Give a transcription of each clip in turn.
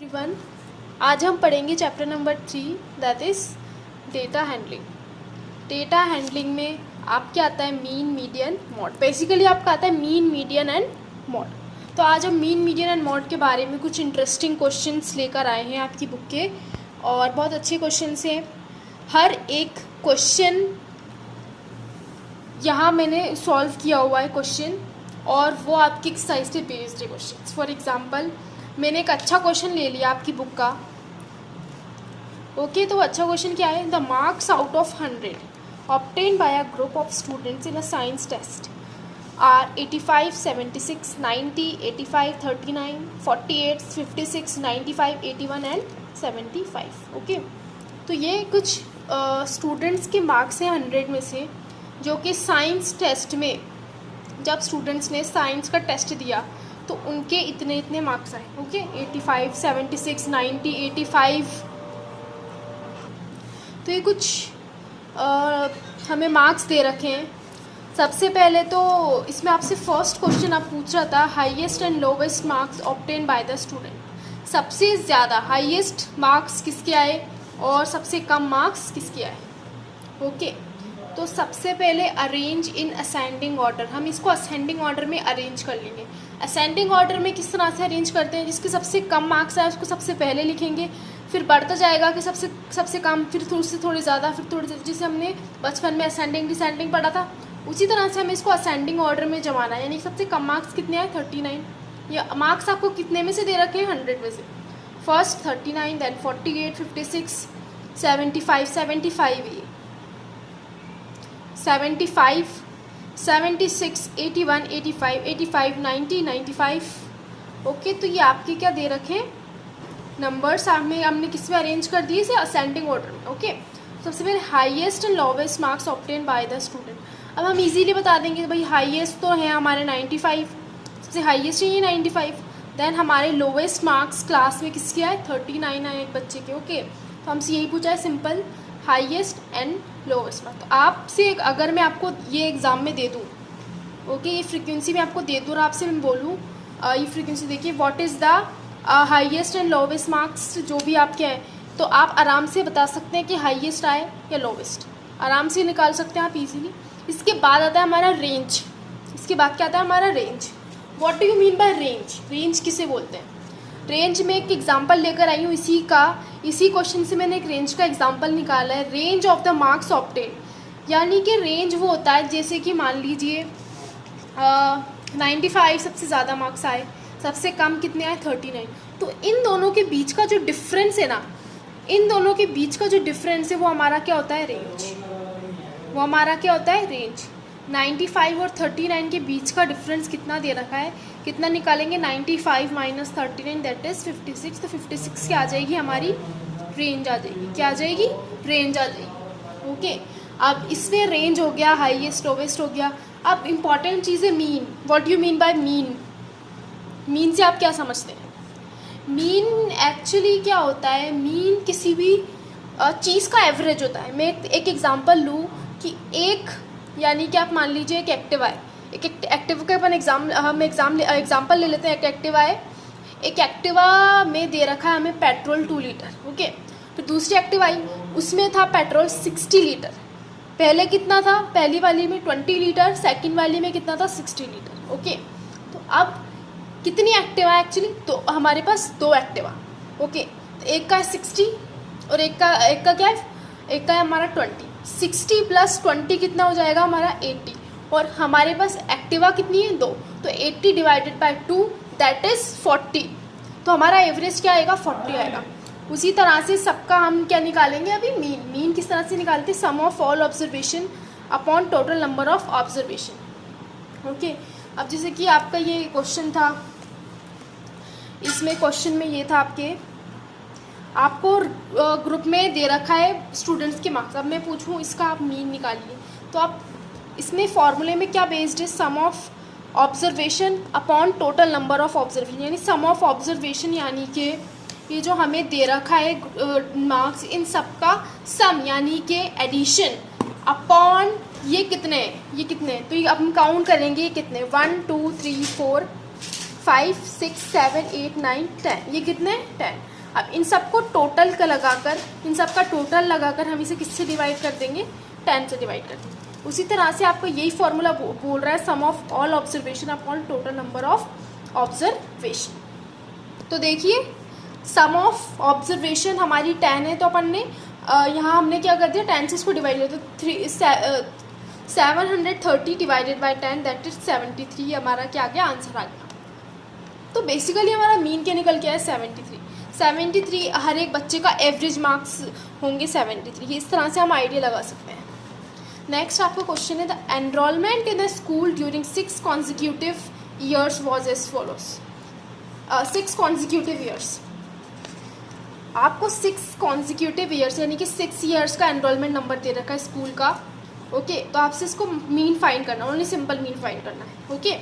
Everyone, आज हम पढ़ेंगे chapter number 3 that is data handling. Data handling में आपके आता है मीन, मीडियन, मॉड। बेसिकली आपका आता है मीन, मीडियन एंड मॉड। तो आज हम मीन, मीडियन एंड मॉड के बारे में कुछ इंटरेस्टिंग क्वेश्चंस लेकर आए हैं आपकी बुक के, और बहुत अच्छे क्वेश्चंस हैं। हर एक क्वेश्चन यहाँ मैंने सॉल्व किया हुआ है क्वेश्चन, और वो आपकी एक्सरसाइज से बेस्ड है क्वेश्चन। फॉर एग्जाम्पल, मैंने एक अच्छा क्वेश्चन ले लिया आपकी बुक का। ओके, तो अच्छा क्वेश्चन क्या है? The marks out of 100 obtained by a group of students in a science test are 85, 76, 90, 85, 39, 48, 56, 95, 81 and 75। Okay, तो ये कुछ स्टूडेंट्स के मार्क्स हैं 100 में से, जो कि साइंस टेस्ट में जब स्टूडेंट्स ने साइंस का टेस्ट दिया तो उनके इतने इतने मार्क्स आए। ओके, 85, 76, 90, 85। तो ये कुछ हमें मार्क्स दे रखे हैं। सबसे पहले तो इसमें आपसे फर्स्ट क्वेश्चन आप पूछ रहा था, highest and lowest marks obtain by the student. सबसे ज़्यादा हाईएस्ट मार्क्स किसके आए और सबसे कम मार्क्स किसके आए? ओके, तो सबसे पहले अरेंज इन असेंडिंग ऑर्डर। हम इसको असेंडिंग ऑर्डर में अरेंज कर लेंगे। असेंडिंग ऑर्डर में किस तरह से अरेंज करते हैं? जिसके सबसे कम मार्क्स आए उसको सबसे पहले लिखेंगे, फिर बढ़ता जाएगा कि सबसे कम, फिर उससे थोड़ी ज़्यादा, फिर थोड़ी, जैसे हमने बचपन में असेंडिंग डिसेंडिंग पढ़ा था, उसी तरह से हमें इसको असेंडिंग ऑर्डर में जमाना है। यानी सबसे कम मार्क्स कितने आए? 39। ये मार्क्स आपको कितने में से दे रखे हैं? 100 में से। First 39, then 48, 56, 75, 75 75, 76, 81, 85, 85, 90, 95। ओके, तो ये आपके क्या दे रखे नंबर्स हमने किस में अरेंज कर दिए? इसे असेंडिंग ऑर्डर में। ओके, सबसे पहले highest and lowest marks obtain by the student. अब हम इजीली बता देंगे, भाई हाईएस्ट तो है हमारे 95, सबसे हाईएस्ट है ये 95। देन हमारे लोवेस्ट मार्क्स क्लास में किसके आए? 39 आए एक बच्चे के। ओके, तो हमसे यही पूछा है, simple, highest and lowest marks. तो आपसे अगर मैं आपको ये एग्ज़ाम में दे दूँ, ओके, ये फ्रीक्वेंसी में आपको दे दूँ और आपसे मैं बोलूँ ये फ्रीक्वेंसी देखिए, what is the highest and lowest marks जो भी आपके हैं, तो आप आराम से बता सकते हैं कि हाईएस्ट आए या लोवेस्ट, आराम से निकाल सकते हैं आप इजीली। इसके बाद आता है हमारा रेंज। इसके बाद क्या आता है? हमारा range. What do you mean by range? Range किसे बोलते हैं? रेंज में एक एग्जाम्पल लेकर आई हूँ इसी क्वेश्चन से मैंने एक रेंज का एग्जाम्पल निकाला है। Range of the marks obtain, यानी कि रेंज वो होता है, जैसे कि मान लीजिए 95 सबसे ज़्यादा मार्क्स आए, सबसे कम कितने आए? 39। तो इन दोनों के बीच का जो डिफरेंस है ना, इन दोनों के बीच का जो डिफरेंस है वो हमारा क्या होता है? रेंज। वो हमारा क्या होता है? रेंज। 95 और 39 के बीच का डिफरेंस कितना दे रखा है? कितना निकालेंगे? 95 माइनस 39 दैट इज़ 56। तो 56 क्या आ जाएगी? हमारी रेंज आ जाएगी। क्या आ जाएगी? रेंज आ जाएगी। ओके, अब इसमें रेंज हो गया, हाईएस्ट लोवेस्ट हो गया। अब इम्पॉर्टेंट चीज़ है mean. What you mean by mean? Mean से आप क्या समझते हैं? मीन एक्चुअली क्या होता है? मीन किसी भी चीज़ का एवरेज होता है। मैं एक एग्जांपल लूँ कि यानी कि आप मान लीजिए एक एक्टिवा है। एक एक्टिवा का हम एग्जाम्पल ले लेते हैं। एक एक्टिवा है, एक एक्टिवा में दे रखा है हमें पेट्रोल 2 लीटर। ओके, फिर दूसरी एक्टिवा आई, उसमें था पेट्रोल 60 लीटर। पहले कितना था? पहली वाली में 20 लीटर, सेकंड वाली में कितना था? 60 लीटर। ओके, तो अब कितनी एक्टिवा है एक्चुअली? तो हमारे पास 2 एक्टिवा। ओके, तो एक का है 60 और एक का क्या है? एक का है हमारा 20। 60 प्लस 20 कितना हो जाएगा? हमारा 80। और हमारे पास एक्टिवा कितनी है? 2। तो 80 डिवाइडेड बाई 2 दैट इज़ 40। तो हमारा एवरेज क्या आएगा? 40 आएगा। उसी तरह से सबका हम क्या निकालेंगे अभी? मीन। मीन किस तरह से निकालते हैं? Sum of all observation upon total number of observation. Okay, अब जैसे कि आपका ये क्वेश्चन था, इसमें क्वेश्चन में ये था आपको ग्रुप में दे रखा है स्टूडेंट्स के मार्क्स। अब मैं पूछूं इसका आप मीन निकालिए, तो आप इसमें फॉर्मूले में क्या बेस्ड है? Sum of observation upon total number of observation, यानी सम ऑफ ऑब्जर्वेशन, यानी कि ये जो हमें दे रखा है मार्क्स, इन सब का सम यानी कि एडिशन अपॉन ये कितने हैं? तो ये अब हम काउंट करेंगे ये कितने? 1 2 3 4 5, 6, 7, 8, 9, 10, ये कितने 10। अब इन सबको टोटल का लगाकर, इन सब का टोटल लगाकर हम इसे किससे डिवाइड कर देंगे, 10 से डिवाइड कर देंगे। उसी तरह से आपको यही फॉर्मूला बोल रहा है, sum of all observation upon total number of observation. तो देखिए सम ऑफ ऑब्जर्वेशन हमारी 10 है, तो अपन ने यहाँ हमने क्या कर दिया, 10 से इसको डिवाइड किया, तो 730 डिवाइडेड बाई 10 दैट इज 73, हमारा क्या आ गया, आंसर आ गया। तो बेसिकली हमारा मीन क्या निकल के आया, 73 हर एक बच्चे का एवरेज मार्क्स होंगे 73, इस तरह से हम आइडिया लगा सकते हैं। नेक्स्ट आपका क्वेश्चन है, the enrolment in the school during 6 consecutive years was as follows। 6 consecutive years, आपको 6 consecutive years यानी कि 6 years का एनरोलमेंट नंबर दे रखा है स्कूल का। ओके तो आपसे इसको मीन फाइंड करना, ओनली सिंपल मीन फाइंड करना है। ओके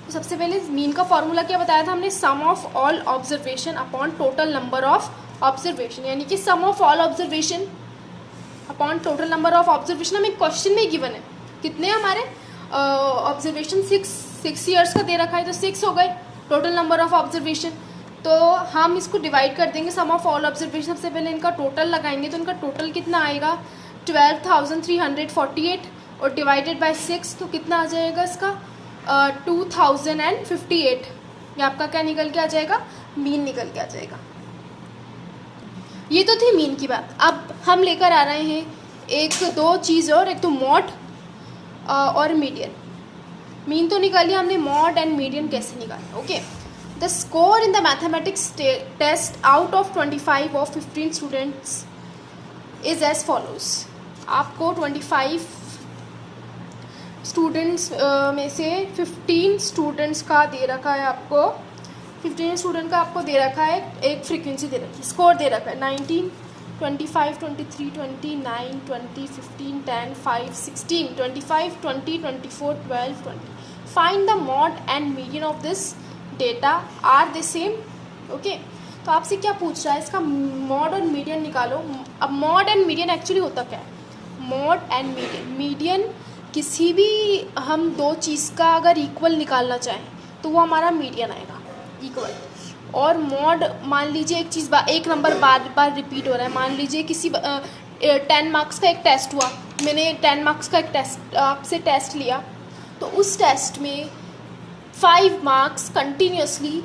तो सबसे पहले मीन का फॉर्मूला क्या बताया था हमने, sum of all observation upon total number of observation, यानी कि sum of all observation upon total number of observation हमें क्वेश्चन में गिवन है। कितने हमारे ऑब्जर्वेशन 6 ईयर्स का दे रखा है, तो 6 हो गए टोटल नंबर ऑफ ऑब्जर्वेशन। तो हम इसको डिवाइड कर देंगे सम ऑफ ऑल ऑब्जर्वेशन, सबसे पहले इनका टोटल लगाएंगे, तो इनका टोटल कितना आएगा 12,348 और डिवाइडेड बाय 6 तो कितना आ जाएगा इसका 2058। ये आपका क्या निकल के आ जाएगा, मीन निकल के आ जाएगा। ये तो थी मीन की बात। अब हम लेकर आ रहे हैं एक दो चीज़ और, एक तो मॉड और मीडियन। मीन तो निकाली हमने, मॉड एंड मीडियन कैसे निकाला। Okay the score in the mathematics test out of 25 of 15 students is as follows. आपको 25 स्टूडेंट्स में से 15 स्टूडेंट्स का दे रखा है, आपको 15 स्टूडेंट का आपको दे रखा है, एक फ्रीक्वेंसी दे रखी है, स्कोर दे रखा है 19, 25, 23, 29, 20, 15, 10, 5, 16, 25, 20, 24, 12, 20। Find the mode and median of this data are the same. Okay तो आपसे क्या पूछ रहा है, इसका मॉड और मीडियन निकालो। अब मॉड एंड मीडियन एक्चुअली होता क्या है, मॉड एंड मीडियन, मीडियन किसी भी हम दो चीज़ का अगर इक्वल निकालना चाहें तो वो हमारा मीडियन आएगा इक्वल। और मॉड मान लीजिए एक चीज़ एक नंबर बार बार रिपीट हो रहा है, मान लीजिए किसी 10 मार्क्स का एक टेस्ट हुआ, मैंने 10 मार्क्स का एक टेस्ट आपसे टेस्ट लिया, तो उस टेस्ट में 5 मार्क्स कंटिन्यूसली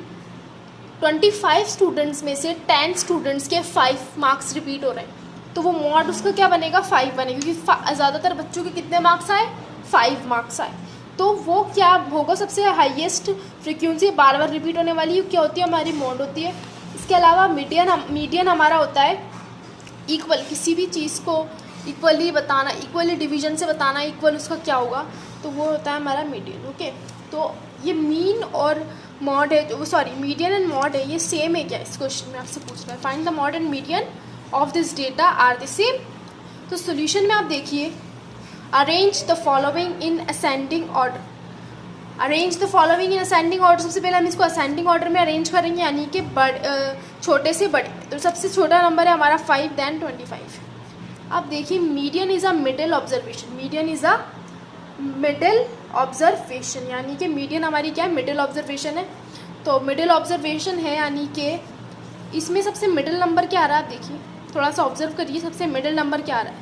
25 स्टूडेंट्स में से 10 स्टूडेंट्स के 5 मार्क्स रिपीट हो रहे हैं, तो वो मॉड उसका क्या बनेगा 5 बनेगा, क्योंकि ज़्यादातर बच्चों के कितने मार्क्स आए 5 मार्क्स आए। तो वो क्या होगा, सबसे हाईएस्ट फ्रीक्वेंसी बार बार रिपीट होने वाली क्या होती है, हमारी मॉड होती है। इसके अलावा मीडियन हमारा होता है इक्वल, किसी भी चीज़ को इक्वली बताना, इक्वली डिवीजन से बताना, इक्वल उसका क्या होगा, तो वो होता है हमारा मीडियन। ओके तो ये मीन और मॉड है, सॉरी मीडियन एंड मॉड है, ये सेम है क्या, इस क्वेश्चन में आपसे पूछ रहा है। Find the mode and median of this data are the same. तो सोल्यूशन में आप देखिए, arrange the following in ascending order. Arrange the following in ascending order, सबसे पहले हम इसको असेंडिंग ऑर्डर में अरेंज करेंगे, यानी कि छोटे से बड़े। तो सबसे छोटा नंबर है हमारा 5 देन 25। अब देखिए median is a middle observation, median is a middle observation, यानी कि मीडियन हमारी क्या है, मिडिल ऑब्जर्वेशन है। तो मिडिल ऑब्जर्वेशन है यानी कि इसमें सबसे मिडिल नंबर क्या आ रहा है, आप देखिए थोड़ा सा ऑब्जर्व करिए, सबसे मिडिल नंबर क्या आ रहा है,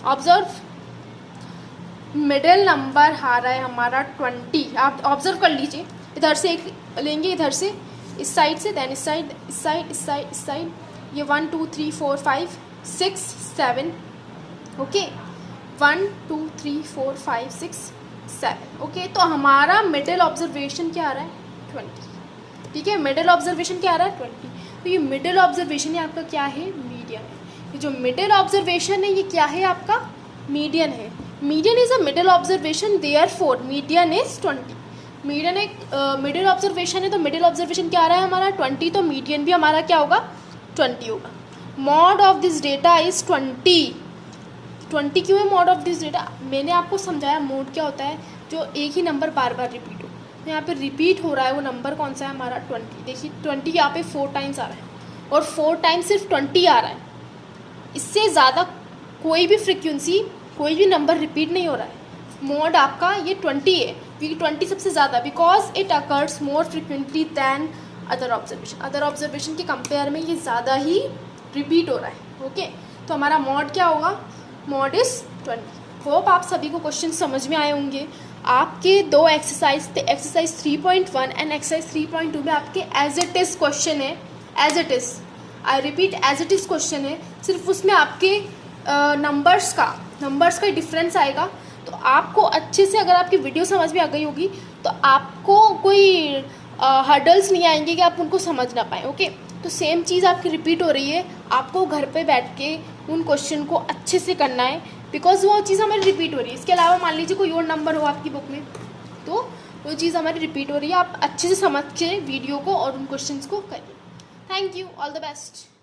ऑब्जर्व, मिडिल नंबर आ रहा है हमारा 20। आप ऑब्जर्व कर लीजिए, इधर से एक लेंगे, इधर से इस साइड से, देन इस साइड, इस साइड, इस साइड, इस साइड, ये 1 2 3 4 5 6 7। ओके 1 2 3 4 5 6 7। ओके तो हमारा मिडिल ऑब्जर्वेशन क्या आ रहा है 20। ठीक है, मिडिल ऑब्जर्वेशन क्या आ रहा है 20। तो ये मिडिल ऑब्जर्वेशन है आपका क्या है, मीडियन है। ये जो मिडिल ऑब्जर्वेशन है ये क्या है आपका, मीडियन है। Median is a middle observation, therefore median is 20। Median एक मिडिल ऑब्जर्वेशन है, तो मिडिल ऑब्जर्वेशन क्या आ रहा है हमारा 20, तो मीडियन भी हमारा क्या होगा 20 होगा। Mod of this data is 20 क्यों है मॉड ऑफ दिस डेटा, मैंने आपको समझाया मोड क्या होता है, जो एक ही नंबर बार बार रिपीट हो। यहाँ पे रिपीट हो रहा है वो नंबर कौन सा है हमारा 20। देखिए 20 यहाँ पे 4 टाइम्स आ रहा है और 4 टाइम्स सिर्फ 20 आ रहा है, इससे ज़्यादा कोई भी फ्रिक्वेंसी कोई भी नंबर रिपीट नहीं हो रहा है। मॉड आपका ये 20 है, 20 सबसे ज़्यादा, because it occurs more frequently than other observation. Other observation के कंपेयर में ये ज़्यादा ही रिपीट हो रहा है। ओके, तो हमारा मॉड क्या होगा? Mod is 20। होप आप सभी को क्वेश्चन समझ में आए होंगे। आपके दो एक्सरसाइज थे, एक्सरसाइज 3.1 एंड एक्सरसाइज 3.2 में आपके एज इट इज़ क्वेश्चन है, as it is, I repeat as it is question है। सिर्फ उसमें आपके नंबर्स का डिफरेंस आएगा। तो आपको अच्छे से, अगर आपकी वीडियो समझ में आ गई होगी तो आपको कोई हर्डल्स नहीं आएंगे कि आप उनको समझ ना पाएँ। ओके, तो सेम चीज़ आपकी रिपीट हो रही है, आपको घर पे बैठ के उन क्वेश्चन को अच्छे से करना है, बिकॉज वो चीज़ हमारी रिपीट हो रही है। इसके अलावा मान लीजिए कोई और नंबर हो आपकी बुक में, तो वो चीज़ हमारी रिपीट हो रही है। आप अच्छे से समझ के वीडियो को और उन क्वेश्चंस को करिए। Thank you, all the best.